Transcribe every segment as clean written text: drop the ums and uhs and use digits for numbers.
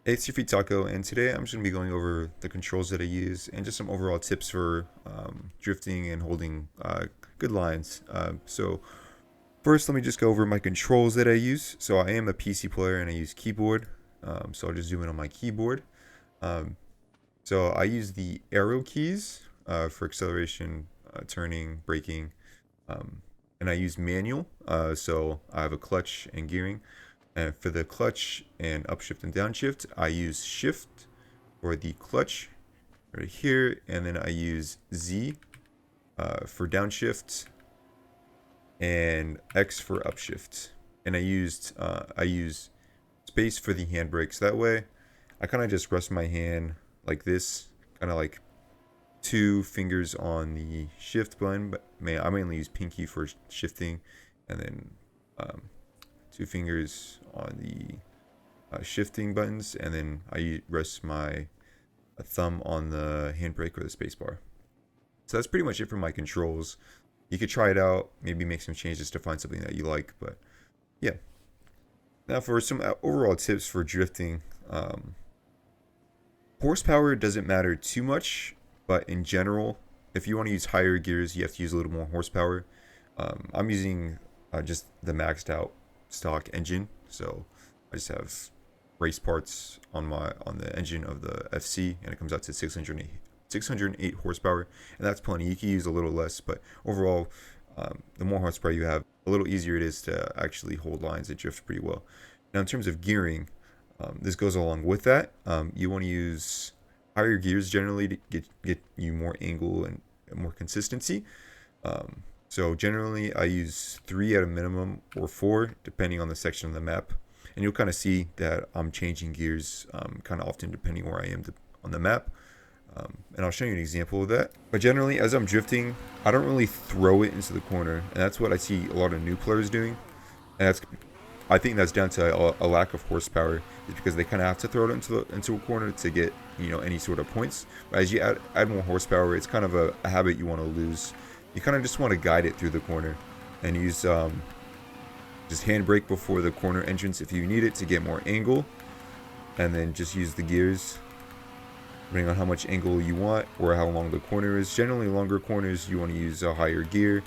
Hey, it's your feet Taco, and today I'm just going to be going over the controls that I use and just some overall tips for drifting and holding good lines. First, let me just go over my controls that I use. So I am a PC player and I use keyboard. So I'll just zoom in on my keyboard. Um, so I use the arrow keys for acceleration, turning, braking, um, and I use manual. So I have a clutch and gearing. And for the clutch and upshift and downshift, I use shift for the clutch right here, and then I use Z for downshift and X for upshift. And I use space for the handbrake. So that way, I kind of just rest my hand like this, kind of like two fingers on the shift button, but I mainly use pinky for shifting, and then um, two fingers on the shifting buttons, and then I rest my thumb on the handbrake or the spacebar. So that's pretty much it for my controls. You could try it out, maybe make some changes to find something that you like, but yeah. Now for some overall tips for drifting, horsepower doesn't matter too much, but in general, if you want to use higher gears, you have to use a little more horsepower. I'm using just the maxed out stock engine, so I just have race parts on the engine of the FC, and it comes out to 608 horsepower, and that's plenty. You can use a little less, but overall, the more horsepower you have, a little easier it is to actually hold lines and drift pretty well. Now, in terms of gearing, this goes along with that. You want to use higher gears generally to get you more angle and more consistency. So generally, I use 3 at a minimum or 4, depending on the section of the map. And you'll kind of see that I'm changing gears kind of often depending where I am on the map. And I'll show you an example of that. But generally, as I'm drifting, I don't really throw it into the corner, and that's what I see a lot of new players doing. And I think that's down to a lack of horsepower, is because they kind of have to throw it into a corner to get any sort of points. But as you add more horsepower, it's kind of a habit you want to lose. You kind of just want to guide it through the corner, and use just handbrake before the corner entrance if you need it to get more angle, and then just use the gears depending on how much angle you want or how long the corner is. Generally, longer corners you want to use a higher gear,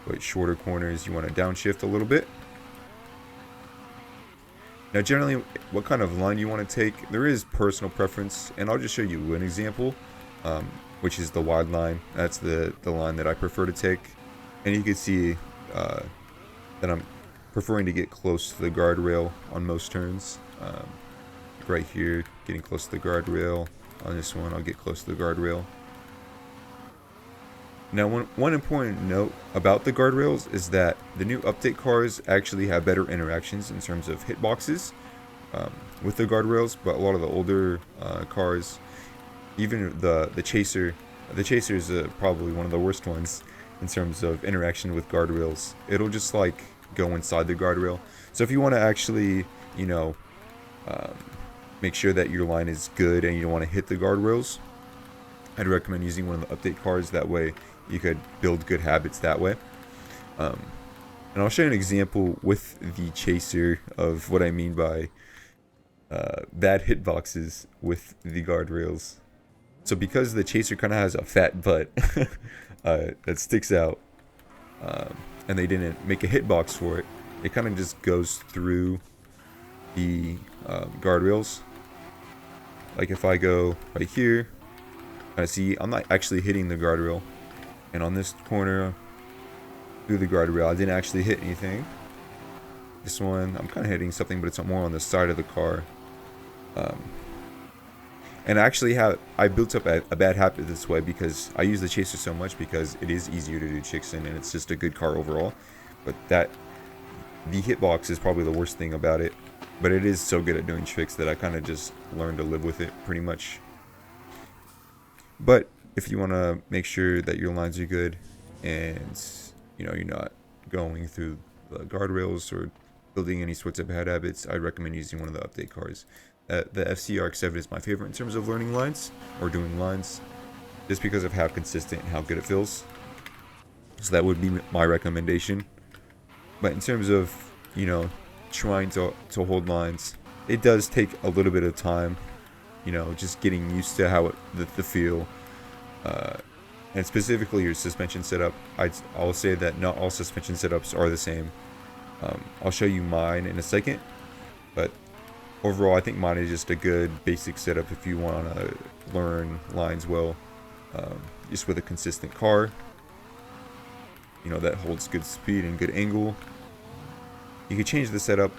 but shorter corners you want to downshift a little bit. Now, generally, what kind of line you want to take, there is personal preference, and I'll just show you an example, which is the wide line. That's the line that I prefer to take, and you can see that I'm preferring to get close to the guardrail on most turns. Right here, getting close to the guardrail. On this one, I'll get close to the guardrail. Now, one important note about the guardrails is that the new update cars actually have better interactions in terms of hitboxes with the guardrails, but a lot of the older cars, even the Chaser is probably one of the worst ones in terms of interaction with guardrails. It'll just like go inside the guardrail. So if you want to actually, make sure that your line is good and you don't want to hit the guardrails, I'd recommend using one of the update cars. That way you could build good habits that way. And I'll show you an example with the Chaser of what I mean by bad hitboxes with the guardrails. So because the Chaser kind of has a fat butt that sticks out, and they didn't make a hitbox for it, it kind of just goes through the guardrails. Like if I go right here, I see I'm not actually hitting the guardrail, and on this corner through the guardrail I didn't actually hit anything. This one I'm kind of hitting something, but it's more on the side of the car. And I built up a bad habit this way because I use the Chaser so much, because it is easier to do tricks in and it's just a good car overall. But the hitbox is probably the worst thing about it. But it is so good at doing tricks that I kind of just learned to live with it pretty much. But if you want to make sure that your lines are good and you're not going through the guardrails or building any sorts of bad habits, I recommend using one of the update cars. The FC RX-7 is my favorite in terms of learning lines or doing lines, just because of how consistent and how good it feels. So that would be my recommendation. But in terms of trying to hold lines, it does take a little bit of time, just getting used to how the feel, uh, and specifically your suspension setup. I'll say that not all suspension setups are the same. I'll show you mine in a second, but overall I think mine is just a good basic setup if you want to learn lines well, just with a consistent car, that holds good speed and good angle. You can change the setup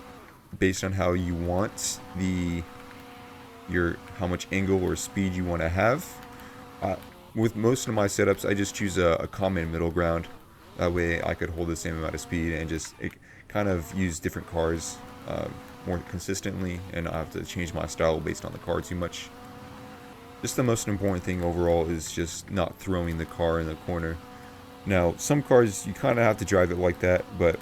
based on how you want how much angle or speed you want to have. With most of my setups, I just choose a common middle ground. That way I could hold the same amount of speed and just kind of use different cars more consistently, and not have to change my style based on the car too much. Just the most important thing overall is just not throwing the car in the corner. Now, some cars you kind of have to drive it like that, but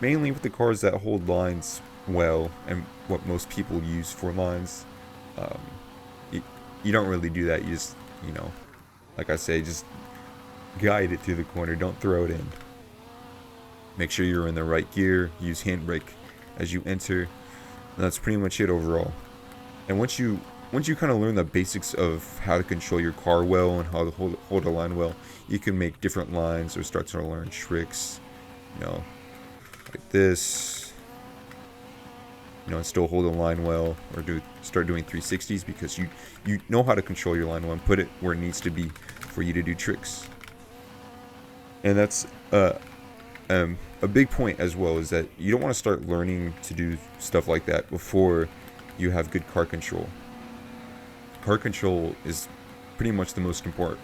mainly with the cars that hold lines well and what most people use for lines, you don't really do that. You just, like I say, just guide it through the corner. Don't throw it in. Make sure you're in the right gear. Use handbrake as you enter. And that's pretty much it overall. And once you kind of learn the basics of how to control your car well and how to hold a line well, you can make different lines or start to learn tricks, like this, and still hold a line well, or start doing 360s, because you know how to control your line well and put it where it needs to be for you to do tricks. And that's a big point as well, is that you don't want to start learning to do stuff like that before you have good car control. Car control is pretty much the most important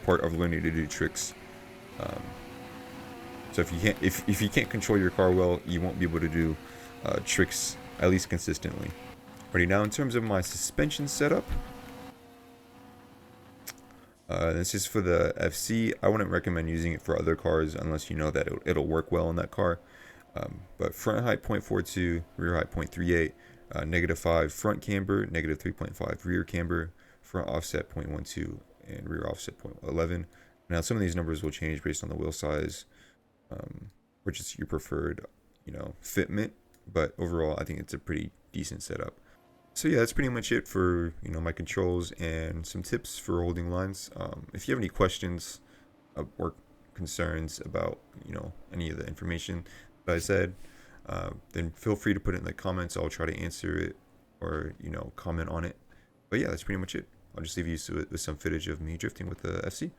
part of learning to do tricks. So if you can't control your car well, you won't be able to do tricks at least consistently. Alrighty, now in terms of my suspension setup, this is for the FC. I wouldn't recommend using it for other cars unless you know that it'll work well in that car. But front height 0.42, rear height 0.38, -5 front camber, -3.5 rear camber, front offset 0.12, and rear offset 0.11. Now some of these numbers will change based on the wheel size, which is your preferred, fitment. But overall, I think it's a pretty decent setup. So yeah, that's pretty much it for my controls and some tips for holding lines. If you have any questions or concerns about any of the information that I said, then feel free to put it in the comments. I'll try to answer it or comment on it. But yeah, that's pretty much it. I'll just leave you with some footage of me drifting with the FC.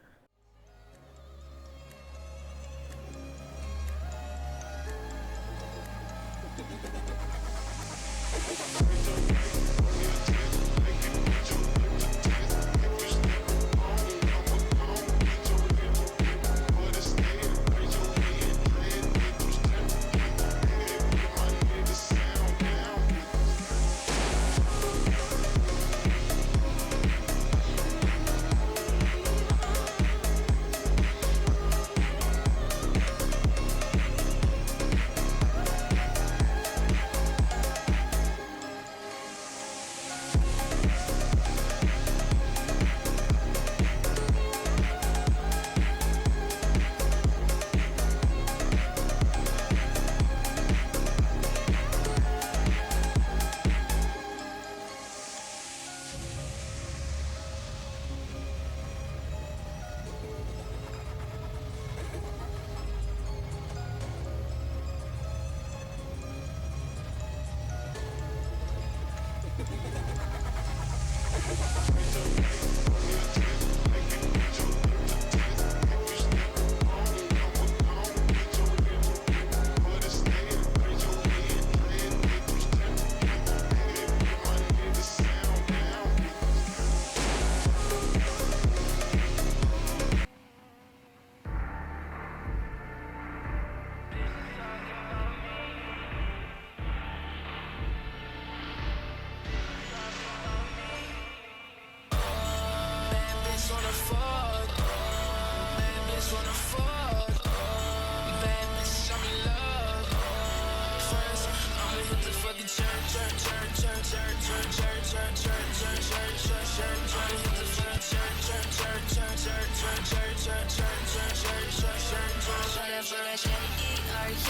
RK,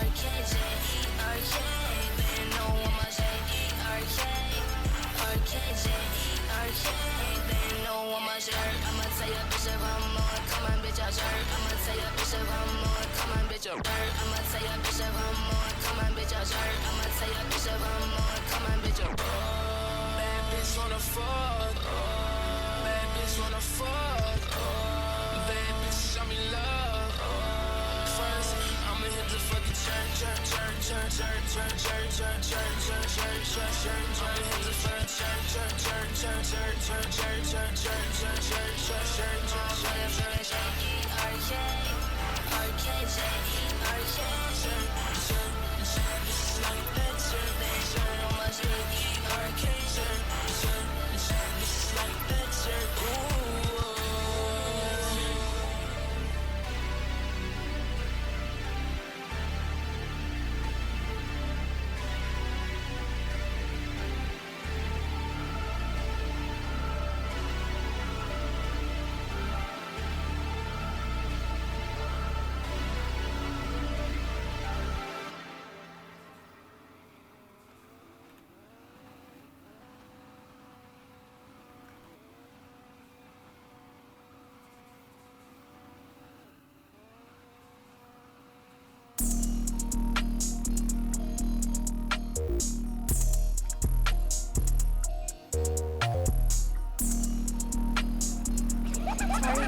RK, RK, man, no one bitch if I'm on. Come on, bitch, I'm dirt. I'ma tell your bitch if I'm on. Come on, bitch, I'm dirt. I'ma tell your bitch if I'm on. Come on, bitch, I'm bad bitch wanna fuck. Bad bitch wanna fuck. Bad bitch show me love. First, I'ma hit the fucking church. I'ma hit the fucking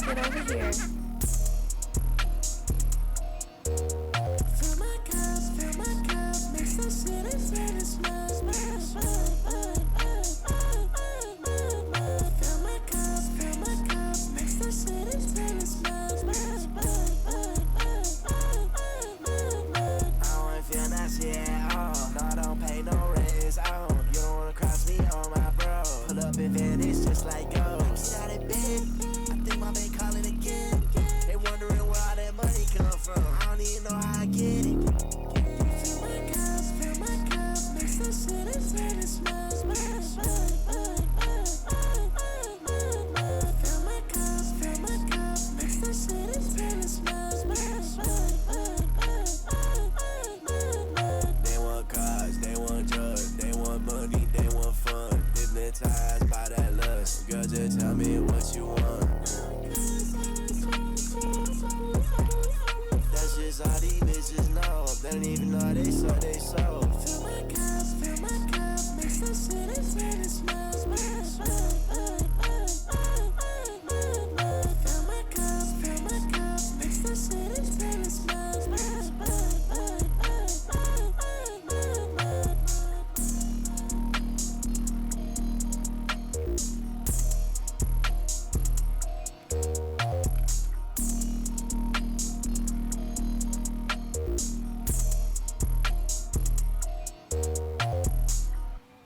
Get over here. Fill my cup, mix the shit and smell. Fill my cup, mix the shit and smell. I don't feel that shit at all. No, I don't pay no rent, on. You don't wanna cross me on my bro. Pull up in Venice just like go. Shot it big. My bank calling again. They wondering where all that money come from. I don't even know how I get it. Fill my cup, mix the shit and smell. Fill my cup, mix the shit and smell. They want cars, they want drugs, they want money, they want fun. Hypnotized by that lust. Girl, just tell me what you want. That's just all these bitches know. They don't even know they so they